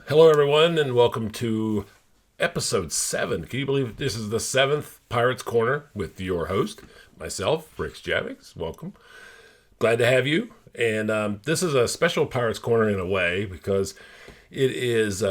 Hello, everyone, and welcome to episode 7. Can you believe this is the 7th Pirates Corner with your host, myself, Rixx Javix? Welcome. Glad to have you. And this is a special Pirates Corner in a way because it is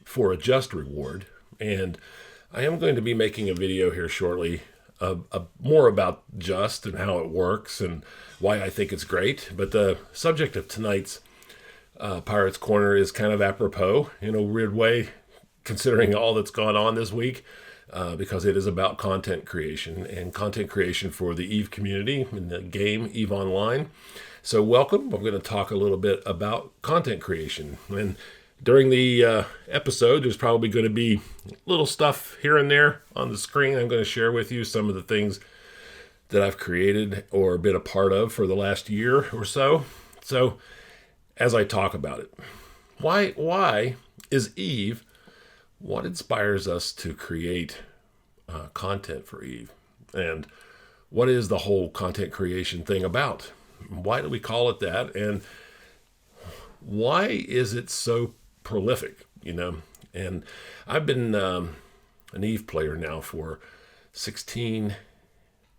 for a just reward. And I am going to be making a video here shortly more about just and how it works and why I think it's great. But the subject of tonight's Pirates Corner is kind of apropos in a weird way, considering all that's gone on this week, because it is about content creation and content creation for the EVE community and the game EVE Online. So welcome. I'm going to talk a little bit about content creation. And during the episode, there's probably going to be little stuff here and there on the screen. I'm going to share with you some of the things that I've created or been a part of for the last year or so. So as I talk about it, why is EVE? What inspires us to create content for EVE? And what is the whole content creation thing about? Why do we call it that? And why is it so prolific? And I've been an EVE player now for 16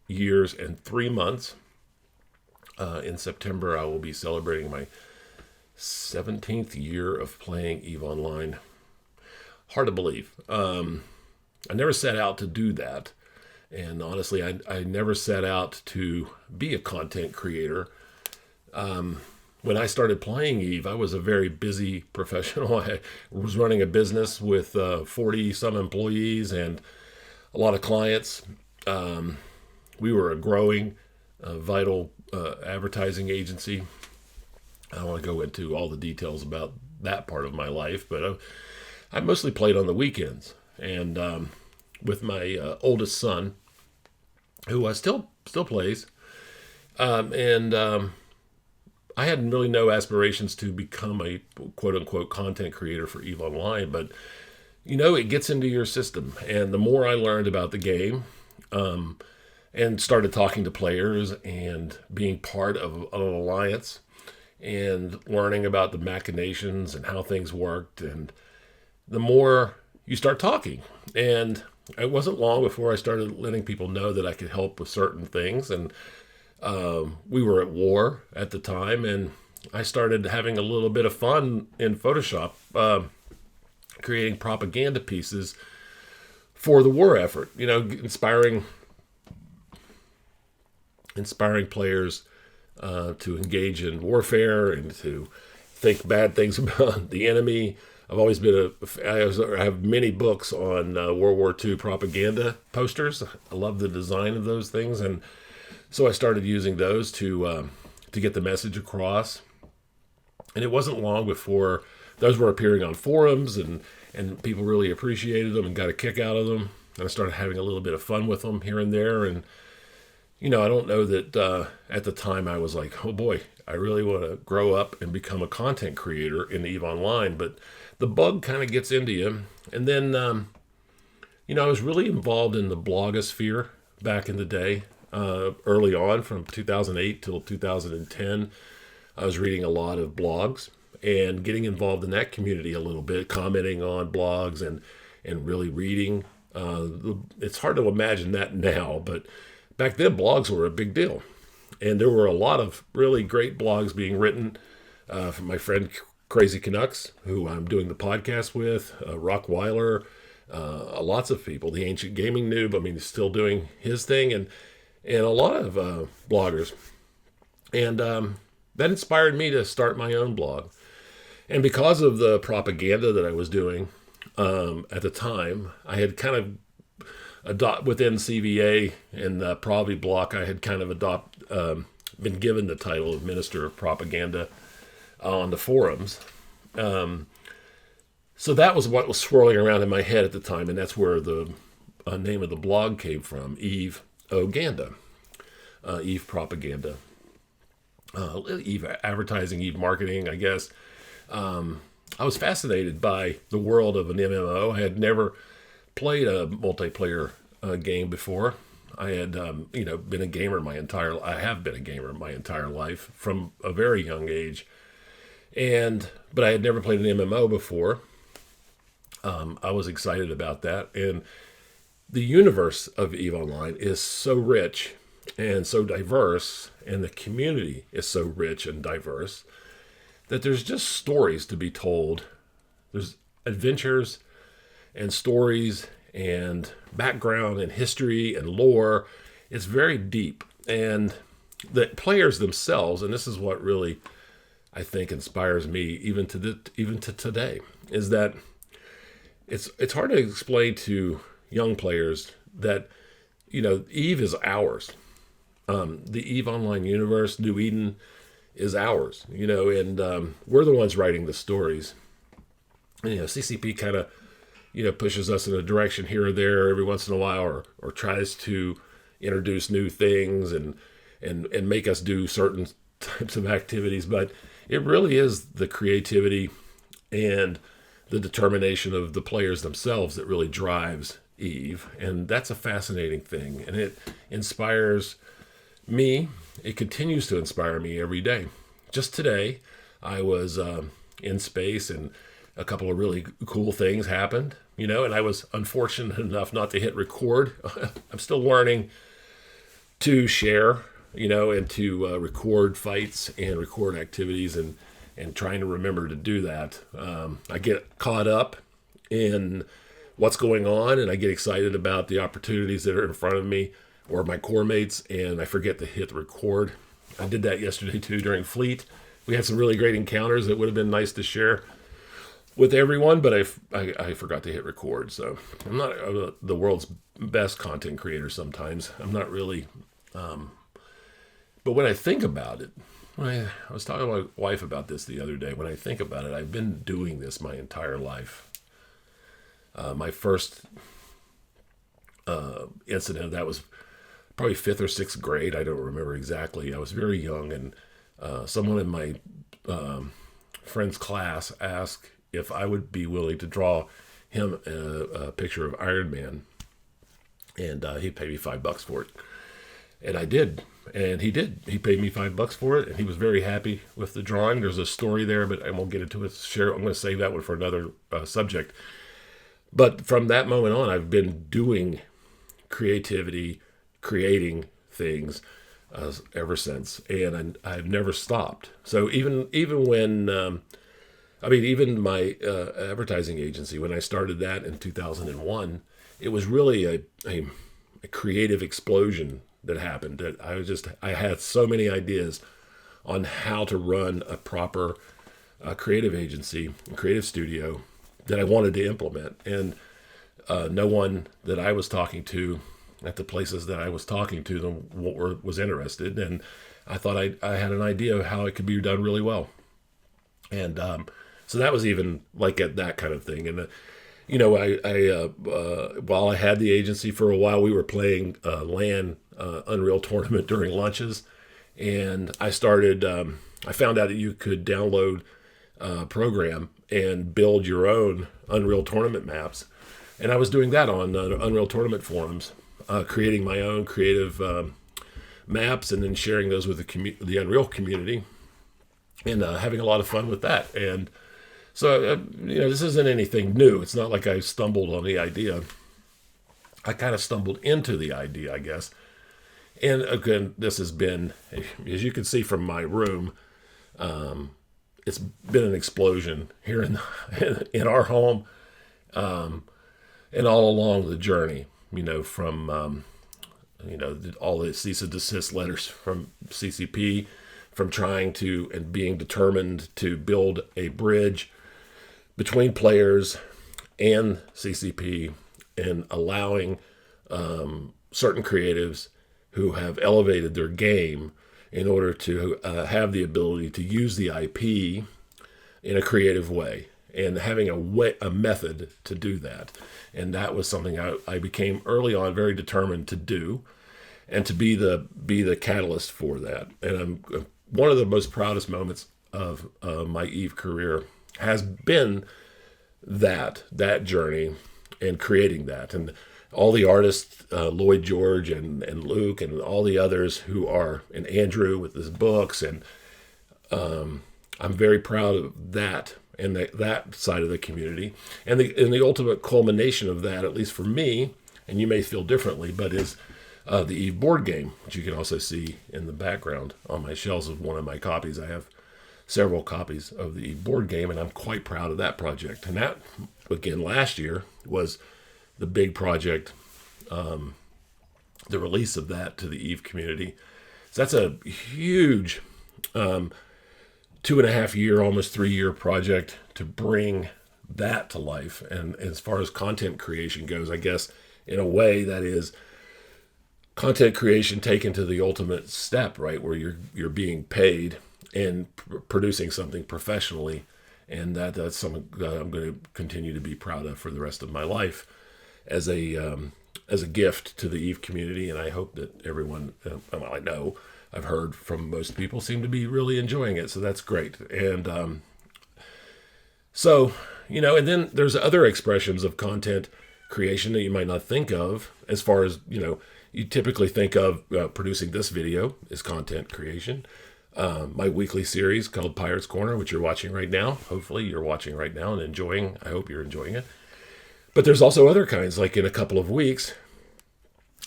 years and 3 months. In September, I will be celebrating my 17th year of playing EVE Online. Hard to believe. I never set out to do that. And honestly, I never set out to be a content creator. When I started playing EVE, I was a very busy professional. I was running a business with 40 some employees and a lot of clients. We were a growing, vital advertising agency. I don't want to go into all the details about that part of my life, but I mostly played on the weekends. And with my oldest son, who still plays, and I had really no aspirations to become a quote-unquote content creator for EVE Online, but it gets into your system. And the more I learned about the game, and started talking to players and being part of an alliance, and learning about the machinations and how things worked. And the more you start talking, and it wasn't long before I started letting people know that I could help with certain things. And we were at war at the time, and I started having a little bit of fun in Photoshop, creating propaganda pieces for the war effort, inspiring players to engage in warfare and to think bad things about the enemy. I've always been I have many books on World War II propaganda posters. I love the design of those things, and so I started using those to get the message across. And it wasn't long before those were appearing on forums, and people really appreciated them and got a kick out of them. And I started having a little bit of fun with them here and there. And I don't know that at the time I was like, oh boy, I really want to grow up and become a content creator in EVE Online. But the bug kind of gets into you. And then, I was really involved in the blogosphere back in the day, early on from 2008 till 2010. I was reading a lot of blogs and getting involved in that community a little bit, commenting on blogs and really reading. It's hard to imagine that now, but back then, blogs were a big deal. And there were a lot of really great blogs being written from my friend Crazy Canucks, who I'm doing the podcast with, Rock Weiler, lots of people, the Ancient Gaming Noob, he's still doing his thing, and a lot of bloggers. And that inspired me to start my own blog. And because of the propaganda that I was doing at the time, I had kind of within CVA and Provi Block, I had kind of been given the title of Minister of Propaganda on the forums. So that was what was swirling around in my head at the time, and that's where the name of the blog came from, EVE Oganda, EVE Propaganda, EVE Advertising, EVE Marketing, I guess. I was fascinated by the world of an MMO. I had never played a multiplayer game before. I had, been a gamer I have been a gamer my entire life from a very young age. But I had never played an MMO before. I was excited about that. And the universe of EVE Online is so rich and so diverse, and the community is so rich and diverse that there's just stories to be told. There's adventures and stories and background and history and lore. It's very deep. And the players themselves, and this is what really I think inspires me even to today, is that it's hard to explain to young players that EVE is ours. The EVE Online universe, New Eden, is ours. And we're the ones writing the stories. And, CCP kind of pushes us in a direction here or there every once in a while, or tries to introduce new things and make us do certain types of activities. But it really is the creativity and the determination of the players themselves that really drives EVE. And that's a fascinating thing. And it inspires me. It continues to inspire me every day. Just today, I was in space, and a couple of really cool things happened, and I was unfortunate enough not to hit record. I'm still learning to share, and to record fights and record activities, and trying to remember to do that. I get caught up in what's going on, and I get excited about the opportunities that are in front of me or my core mates, and I forget to hit record. I did that yesterday too during Fleet. We had some really great encounters that would have been nice to share with everyone, but I forgot to hit record. So I'm not the world's best content creator sometimes. I'm not really, but when I think about it, I was talking to my wife about this the other day. When I think about it, I've been doing this my entire life. My first incident, that was probably 5th or 6th grade. I don't remember exactly. I was very young, and someone in my friend's class asked if I would be willing to draw him a picture of Iron Man, and he'd pay me $5 for it. And I did, and he did. He paid me $5 for it, and he was very happy with the drawing. There's a story there, but I won't get into it. I'm going to save that one for another subject. But from that moment on, I've been doing creativity, creating things ever since, and I've never stopped. So even when even my advertising agency, when I started that in 2001, it was really a creative explosion that happened. That I had so many ideas on how to run a proper creative agency, a creative studio, that I wanted to implement. And no one that I was talking to at the places that I was talking to them was interested. And I thought I had an idea of how it could be done really well. And so that was even like at that kind of thing. And, while I had the agency for a while, we were playing LAN Unreal Tournament during lunches. And I found out that you could download a program and build your own Unreal Tournament maps. And I was doing that on Unreal Tournament forums, creating my own creative maps, and then sharing those with the Unreal community, and having a lot of fun with that. And so, this isn't anything new. It's not like I stumbled on the idea. I kind of stumbled into the idea, I guess. And again, this has been, as you can see from my room, it's been an explosion here in our home, and all along the journey, from, all the cease and desist letters from CCP, from trying to and being determined to build a bridge between players and CCP, and allowing certain creatives who have elevated their game in order to have the ability to use the IP in a creative way, and having a method to do that. And that was something I became early on very determined to do, and to be the catalyst for that. And one of the most proudest moments of my EVE career has been that journey and creating that. And all the artists, Lloyd George and Luke and all the others and Andrew with his books, and I'm very proud of that and that side of the community. And the ultimate culmination of that, at least for me, and you may feel differently, but is the Eve board game, which you can also see in the background on my shelves of one of my copies. I have several copies of the Eve board game, and I'm quite proud of that project. And that, again, last year was the big project, the release of that to the Eve community. So that's a huge 2.5 year, almost 3 year project to bring that to life. And as far as content creation goes, I guess in a way that is content creation taken to the ultimate step, right? Where you're being paid and producing something professionally. And that's something that I'm going to continue to be proud of for the rest of my life as a gift to the Eve community. And I hope that everyone, I know, I've heard from most people, seem to be really enjoying it. So that's great. And so, and then there's other expressions of content creation that you might not think of as far as, you typically think of producing this video as content creation. My weekly series called Pirates Corner, which you're watching right now. Hopefully you're watching right now and enjoying. I hope you're enjoying it. But there's also other kinds, like in a couple of weeks,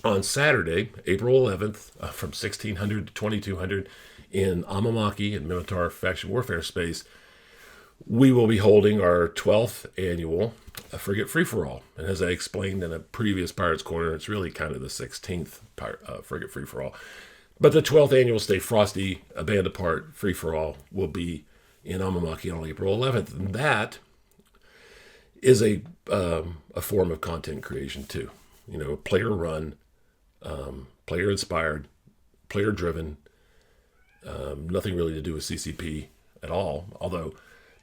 on Saturday, April 11th, from 1600 to 2200 in Amamaki and Minotaur Faction Warfare Space, we will be holding our 12th annual Frigate Free-For-All. And as I explained in a previous Pirates Corner, it's really kind of the 16th Frigate Free-For-All. But the 12th annual Stay Frosty, A Band Apart Free-For-All will be in Amamaki on April 11th. And that is a form of content creation too. Player-run, player-inspired, player-driven, nothing really to do with CCP at all, although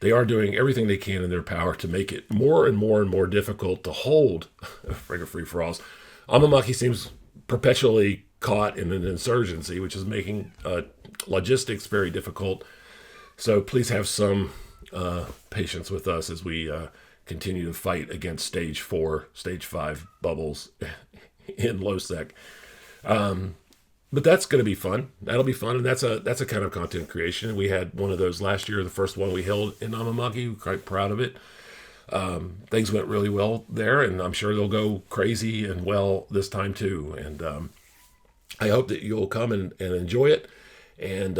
they are doing everything they can in their power to make it more and more and more difficult to hold Frigate Free-For-Alls. Amamaki seems perpetually caught in an insurgency, which is making logistics very difficult. So please have some patience with us as we continue to fight against stage 4, stage 5 bubbles in LoSec. But that's going to be fun. That'll be fun, and that's a kind of content creation. We had one of those last year, the first one we held in Amamaki. We're quite proud of it. Things went really well there, and I'm sure they'll go crazy and well this time too. And I hope that you'll come and enjoy it and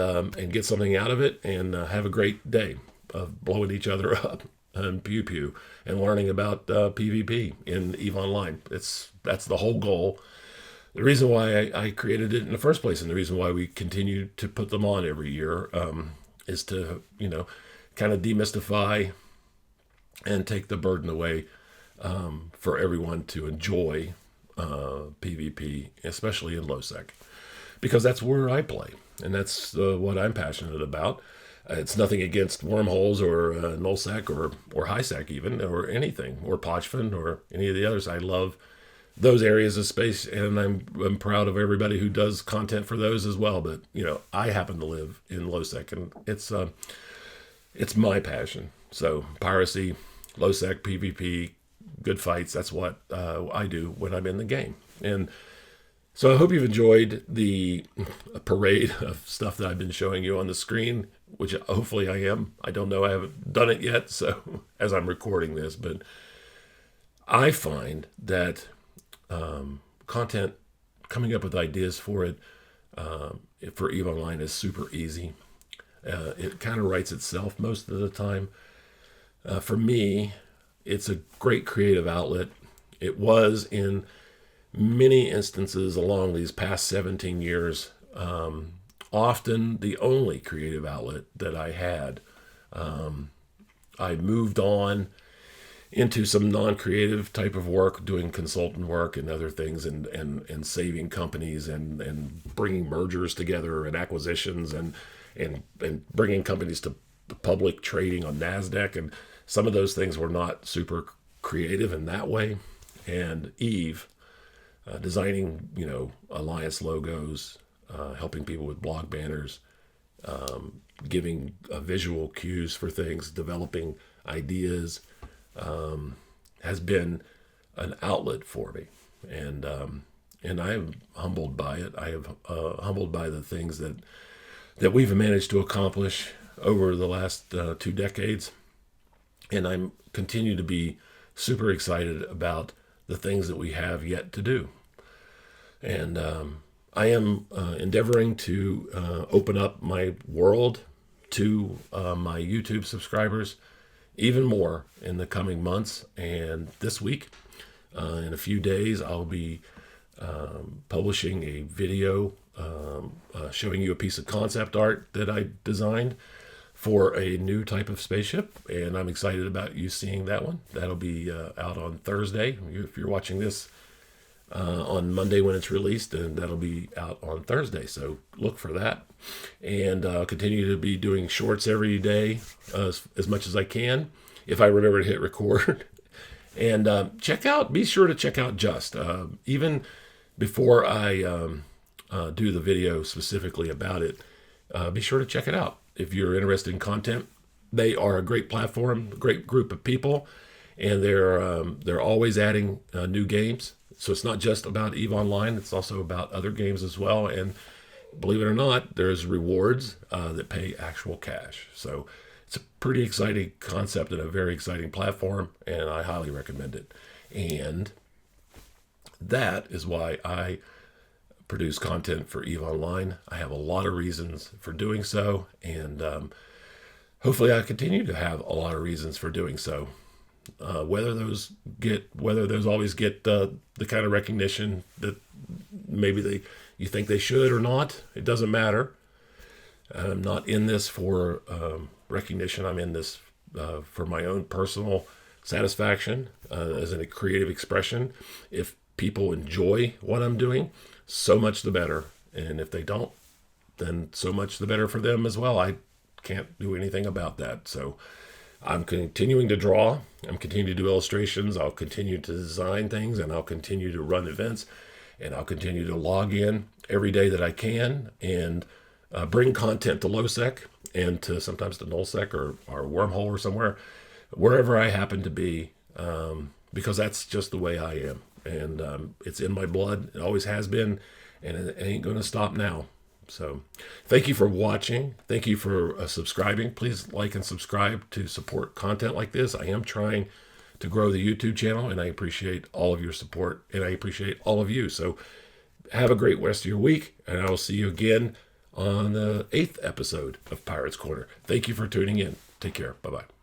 get something out of it and have a great day of blowing each other up and pew pew and learning about PvP in EVE Online. That's the whole goal. The reason why I created it in the first place, and the reason why we continue to put them on every year, is to kind of demystify and take the burden away for everyone to enjoy PvP, especially in LoSec, because that's where I play, and that's what I'm passionate about. It's nothing against wormholes or nullsec or highsec even, or anything, or Pochfin or any of the others. I love those areas of space, and I'm proud of everybody who does content for those as well. But I happen to live in LoSec, and it's my passion. So piracy, LoSec, PvP, good fights. That's what I do when I'm in the game. And so I hope you've enjoyed the parade of stuff that I've been showing you on the screen, which hopefully I am. I don't know. I haven't done it yet, so as I'm recording this, but I find that content, coming up with ideas for it, for EVE Online is super easy. It kind of writes itself most of the time. For me, it's a great creative outlet. It was in many instances along these past 17 years, often the only creative outlet that I had. I moved on into some non-creative type of work, doing consultant work and other things, and saving companies and bringing mergers together and acquisitions and bringing companies to public trading on NASDAQ. And some of those things were not super creative in that way. And Eve, designing, alliance logos, helping people with blog banners, giving visual cues for things, developing ideas, has been an outlet for me, and I am humbled by it. I am humbled by the things that we've managed to accomplish over the last 2 decades, and I'm continue to be super excited about the things that we have yet to do. And I am endeavoring to open up my world to my YouTube subscribers even more in the coming months. And this week, in a few days, I'll be publishing a video showing you a piece of concept art that I designed for a new type of spaceship, and I'm excited about you seeing that one. That'll be out on Thursday. If you're watching this on Monday when it's released, and that'll be out on Thursday, so look for that. And I'll continue to be doing shorts every day as much as I can, if I remember to hit record. And be sure to check out Just. Even before I do the video specifically about it, be sure to check it out. If you're interested in content, they are a great platform, a great group of people, and they're always adding new games. So it's not just about EVE Online, it's also about other games as well. And believe it or not, there's rewards that pay actual cash. So it's a pretty exciting concept and a very exciting platform, and I highly recommend it. And that is why I produce content for EVE Online. I have a lot of reasons for doing so, and hopefully I continue to have a lot of reasons for doing so. Whether those always get the kind of recognition that maybe you think they should or not, it doesn't matter. I'm not in this for recognition. I'm in this for my own personal satisfaction as a creative expression. If people enjoy what I'm doing, so much the better. And if they don't, then so much the better for them as well. I can't do anything about that. So I'm continuing to draw. I'm continuing to do illustrations. I'll continue to design things, and I'll continue to run events, and I'll continue to log in every day that I can and bring content to LowSec and to sometimes to NullSec or Wormhole or somewhere, wherever I happen to be, because that's just the way I am. And it's in my blood. It always has been, and it ain't going to stop now. So thank you for watching. Thank you for subscribing. Please like and subscribe to support content like this. I am trying to grow the YouTube channel, and I appreciate all of your support, and I appreciate all of you. So have a great rest of your week, and I will see you again on the 8th episode of Pirates Corner. Thank you for tuning in. Take care. Bye-bye.